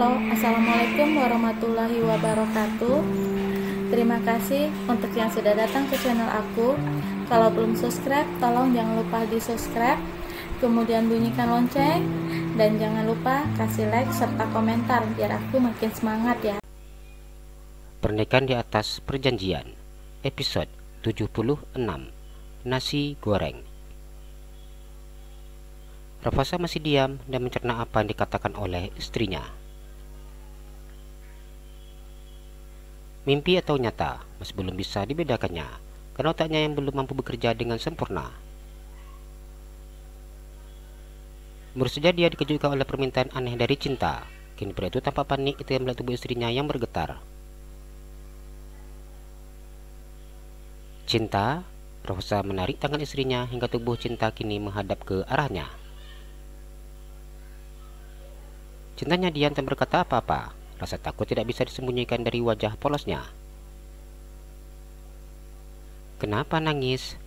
Halo, Assalamualaikum warahmatullahi wabarakatuh. Terima kasih untuk yang sudah datang ke channel aku. Kalau belum subscribe, tolong jangan lupa di subscribe, kemudian bunyikan lonceng, dan jangan lupa kasih like serta komentar biar aku makin semangat ya. Pernikahan di atas perjanjian, episode 76, nasi goreng. Raffasa masih diam dan mencerna apa yang dikatakan oleh istrinya. Mimpi atau nyata masih belum bisa dibedakannya, karena otaknya yang belum mampu bekerja dengan sempurna. Baru saja dia dikejutkan oleh permintaan aneh dari Cinta. Kini pria itu tampak panik ketika melihat tubuh istrinya yang bergetar. Cinta, Raffasa menarik tangan istrinya hingga tubuh Cinta kini menghadap ke arahnya. Cintanya diam tak berkata apa-apa. Rasa takut tidak bisa disembunyikan dari wajah polosnya. Kenapa nangis?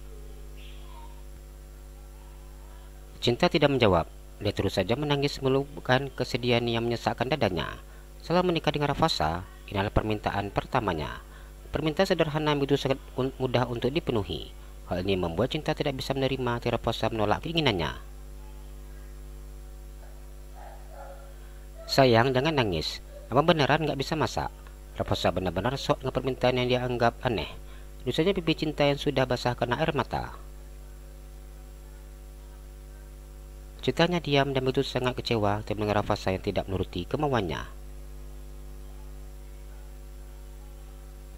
Cinta tidak menjawab. Dia terus saja menangis meluapkan kesedihan yang menyesakkan dadanya. Setelah menikah dengan Raffasa, inilah permintaan pertamanya. Permintaan sederhana yang begitu sangat mudah untuk dipenuhi. Hal ini membuat Cinta tidak bisa menerima ketika Raffasa menolak keinginannya. Sayang, jangan nangis. Abang beneran gak bisa masak. Raffasa benar-benar shock dengan permintaan yang dia anggap aneh. Dusanya pipi Cinta yang sudah basah karena air mata. Cintanya diam dan begitu sangat kecewa ketika mendengar Raffasa yang tidak menuruti kemauannya.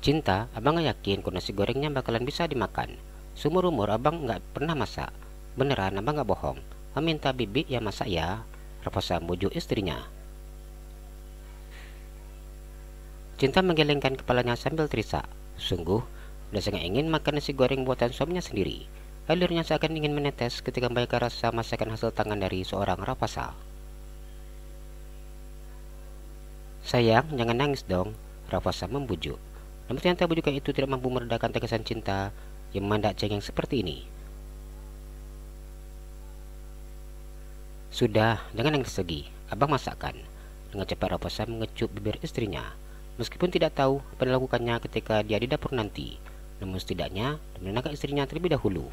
Cinta, abang gak yakin kalau nasi gorengnya bakalan bisa dimakan. Seumur umur abang gak pernah masak. Beneran abang gak bohong. Abang minta bibi yang masak ya. Raffasa membujuk istrinya. Cinta menggelengkan kepalanya sambil terisak. Sungguh, dia sangat ingin makan nasi goreng buatan suaminya sendiri. Alurnya seakan ingin menetes ketika membayangkan rasa masakan hasil tangan dari seorang Raffasa. Sayang, jangan nangis dong, Raffasa membujuk. Namun ternyata bujukan itu tidak mampu meredakan tegasan Cinta yang memandak cengeng seperti ini. Sudah, jangan nangis lagi. Abang masakkan. Dengan cepat Raffasa mengecup bibir istrinya. Meskipun tidak tahu apa yang dilakukannya ketika dia di dapur nanti, namun setidaknya dia menenangkan istrinya terlebih dahulu.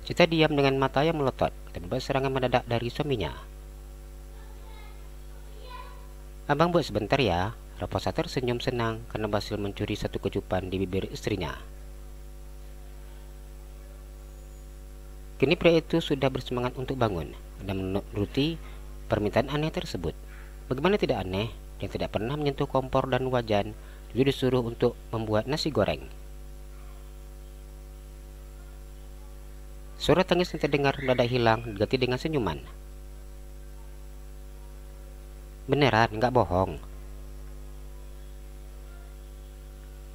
Cinta diam dengan mata yang melotot dan membuat serangan mendadak dari suaminya. Abang buat sebentar ya. Raffasa tersenyum senang karena berhasil mencuri satu kecupan di bibir istrinya. Kini pria itu sudah bersemangat untuk bangun dan menuruti permintaan aneh tersebut. Bagaimana tidak aneh, yang tidak pernah menyentuh kompor dan wajan juga disuruh untuk membuat nasi goreng. Suara tangis yang terdengar mendadak hilang diganti dengan senyuman. Beneran, nggak bohong.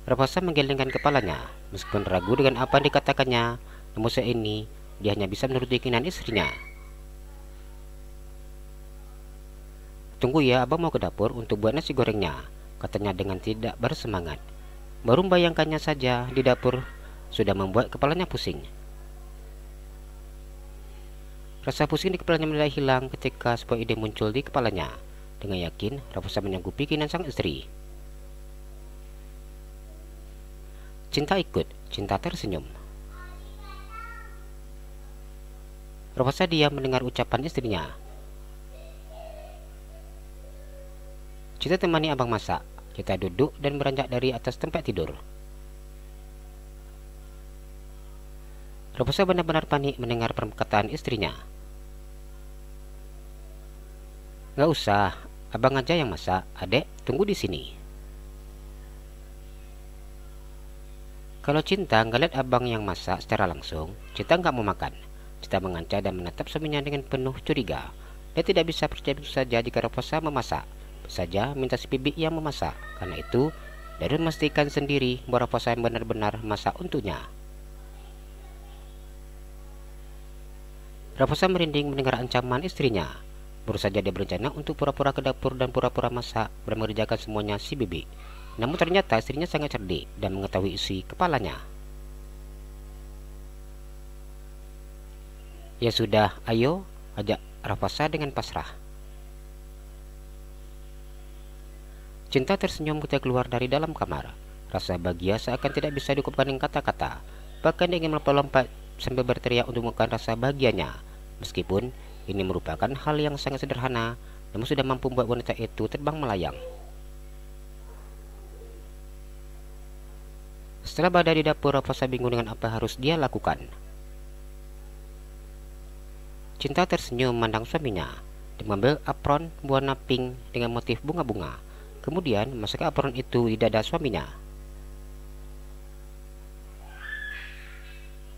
Raffasa menggelengkan kepalanya, meskipun ragu dengan apa yang dikatakannya, namun saat ini dia hanya bisa menuruti keinginan istrinya. Tunggu ya, abang mau ke dapur untuk buat nasi gorengnya, katanya dengan tidak bersemangat. Baru membayangkannya saja di dapur sudah membuat kepalanya pusing. Rasa pusing di kepalanya mulai hilang ketika sebuah ide muncul di kepalanya. Dengan yakin, Raffasa menyanggupi keinginan sang istri. Cinta ikut, Cinta tersenyum. Raffasa diam mendengar ucapan istrinya. Cinta temani abang masak. Kita duduk dan beranjak dari atas tempat tidur. Raffasa benar-benar panik mendengar perkataan istrinya. Gak usah, abang aja yang masak. Adek, tunggu di sini. Kalau Cinta nggak lihat abang yang masak secara langsung, Cinta nggak mau makan. Cinta mengancam dan menatap suaminya dengan penuh curiga. Dia tidak bisa percaya begitu saja jika Raffasa memasak. Saja minta si bibi yang memasak. Karena itu, dia harus memastikan sendiri bahwa Raffasa yang benar-benar masak untuknya. Raffasa merinding mendengar ancaman istrinya. Baru saja dia berencana untuk pura-pura ke dapur dan pura-pura masak dan mengerjakan semuanya si bibi. Namun ternyata istrinya sangat cerdik dan mengetahui isi kepalanya. Ya sudah, ayo, ajak Raffasa dengan pasrah. Cinta tersenyum ketika keluar dari dalam kamar. Rasa bahagia seakan tidak bisa diungkapkan dengan kata-kata. Bahkan dia ingin melompat-lompat sambil berteriak untuk mengungkapkan rasa bahagianya. Meskipun ini merupakan hal yang sangat sederhana, namun sudah mampu membuat wanita itu terbang melayang. Setelah berada di dapur, Raffasa bingung dengan apa harus dia lakukan. Cinta tersenyum memandang suaminya. Dia mengambil apron warna pink dengan motif bunga-bunga. Kemudian memasukkan apron itu di dada suaminya.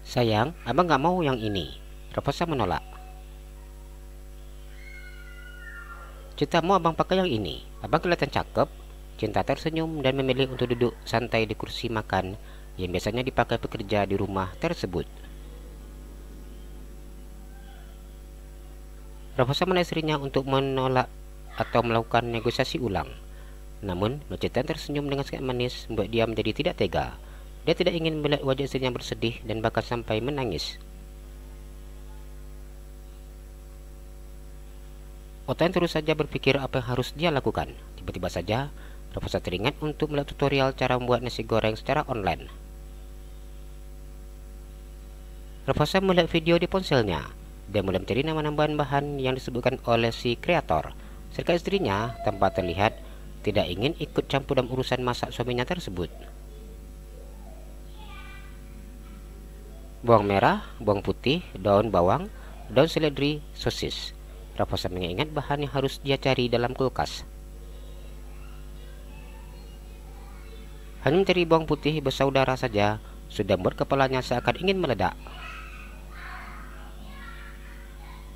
Sayang, abang gak mau yang ini. Raffasa menolak. Cinta mau abang pakai yang ini. Abang kelihatan cakep. Cinta tersenyum dan memilih untuk duduk santai di kursi makan yang biasanya dipakai pekerja di rumah tersebut. Raffasa menarik istrinya untuk menolak atau melakukan negosiasi ulang. Namun, Cinta tersenyum dengan sangat manis membuat dia menjadi tidak tega. Dia tidak ingin melihat wajah istrinya bersedih dan bahkan sampai menangis. Otan terus saja berpikir apa yang harus dia lakukan. Tiba-tiba saja, Raffasa teringat untuk melihat tutorial cara membuat nasi goreng secara online. Raffasa melihat video di ponselnya. Dia mulai mencari nama-nama bahan yang disebutkan oleh si kreator. Serta istrinya, tanpa terlihat, tidak ingin ikut campur dalam urusan masak suaminya tersebut. Bawang merah, bawang putih, daun bawang, daun seledri, sosis. Raffasa mengingat bahan yang harus dia cari dalam kulkas. Hanya mencari bawang putih bersaudara saja sudah membuat kepalanya seakan ingin meledak.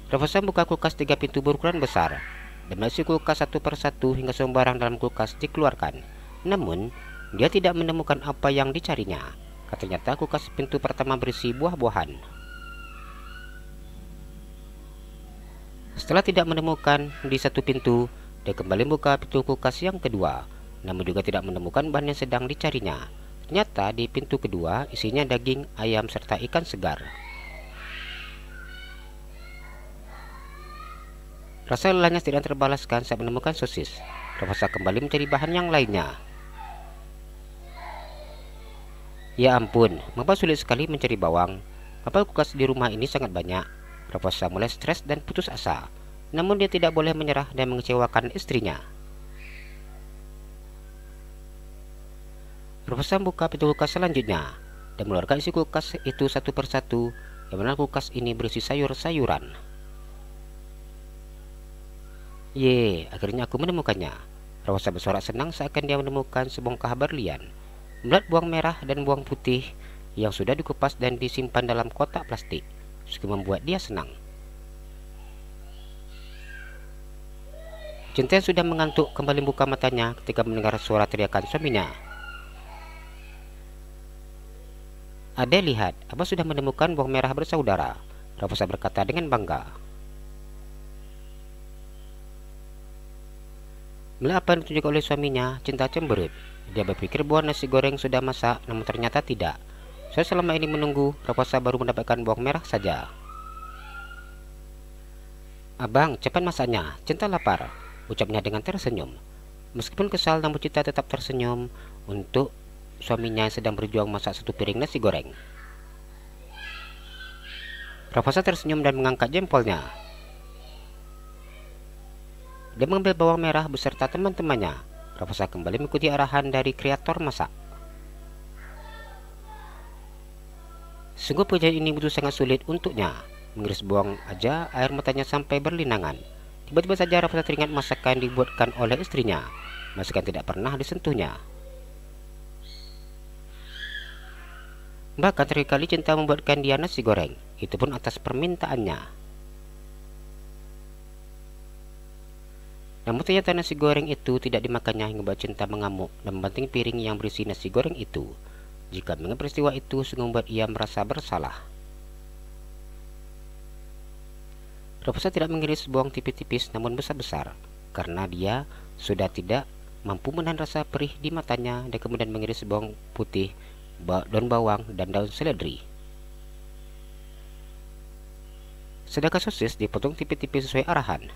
Raffasa buka kulkas 3 pintu berukuran besar dan mengisi kulkas satu persatu hingga semua barang dalam kulkas dikeluarkan. Namun, dia tidak menemukan apa yang dicarinya. Ternyata kulkas pintu pertama berisi buah-buahan. Setelah tidak menemukan di satu pintu, dia kembali membuka pintu kulkas yang kedua, namun juga tidak menemukan bahan yang sedang dicarinya. Ternyata di pintu kedua isinya daging ayam serta ikan segar. Rasa lelahnya tidak terbalaskan saat menemukan sosis. Raffasa kembali mencari bahan yang lainnya. Ya ampun, mengapa sulit sekali mencari bawang? Mengapa kulkas di rumah ini sangat banyak? Raffasa mulai stres dan putus asa. Namun dia tidak boleh menyerah dan mengecewakan istrinya. Raffasa membuka pintu kulkas selanjutnya dan mengeluarkan isi kulkas itu satu persatu, yang mana kulkas ini berisi sayur-sayuran. Ye, akhirnya aku menemukannya. Raffasa bersorak senang seakan dia menemukan sebongkah berlian. Melihat bawang merah dan bawang putih yang sudah dikupas dan disimpan dalam kotak plastik, juga membuat dia senang. Cinta yang sudah mengantuk kembali buka matanya ketika mendengar suara teriakan suaminya. Ade, lihat, abang sudah menemukan bawang merah bersaudara. Raffasa berkata dengan bangga. Melihat apa yang ditunjukkan oleh suaminya, Cinta cemberut. Dia berpikir bahwa nasi goreng sudah masak, namun ternyata tidak. Saya selama ini menunggu, Raffasa baru mendapatkan bawang merah saja. Abang, cepat masaknya, Cinta lapar, ucapnya dengan tersenyum. Meskipun kesal, namun Cinta tetap tersenyum untuk suaminya yang sedang berjuang masak satu piring nasi goreng. Raffasa tersenyum dan mengangkat jempolnya. Dia mengambil bawang merah beserta teman-temannya. Raffasa kembali mengikuti arahan dari kreator masak. Sungguh pekerjaan ini begitu sangat sulit untuknya. Mengiris bawang aja air matanya sampai berlinangan. Tiba-tiba saja Raffasa teringat masakan dibuatkan oleh istrinya. Masakan tidak pernah disentuhnya. Bahkan terkali Cinta membuatkan dia nasi goreng, itu pun atas permintaannya. Namun ternyata nasi goreng itu tidak dimakannya hingga membuat Cinta mengamuk dan membanting piring yang berisi nasi goreng itu. Jika mengenai peristiwa itu sungguh membuat ia merasa bersalah. Raffasa tidak mengiris bawang tipis-tipis namun besar-besar, karena dia sudah tidak mampu menahan rasa perih di matanya, dan kemudian mengiris bawang putih, daun bawang, dan daun seledri. sedangkan sosis dipotong tipis-tipis sesuai arahan.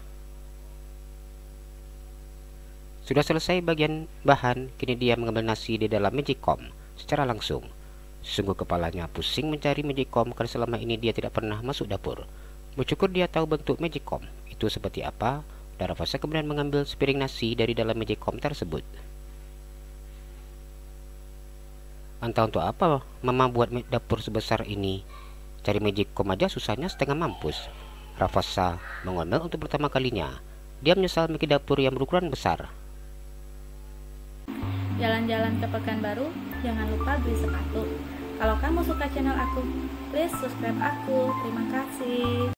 Sudah selesai bagian bahan, kini dia mengambil nasi di dalam magicom secara langsung. Sungguh kepalanya pusing mencari magicom karena selama ini dia tidak pernah masuk dapur. Bersyukur dia tahu bentuk magicom itu seperti apa, dan Rafflesia kemudian mengambil sepiring nasi dari dalam magicom tersebut. Entah untuk apa Mama buat dapur sebesar ini. Cari magicom aja susahnya setengah mampus. Rafflesia mengomel untuk pertama kalinya. Dia menyesal bikin dapur yang berukuran besar. Jalan-jalan ke Pekanbaru, jangan lupa beli sepatu. Kalau kamu suka channel aku, please subscribe aku. Terima kasih.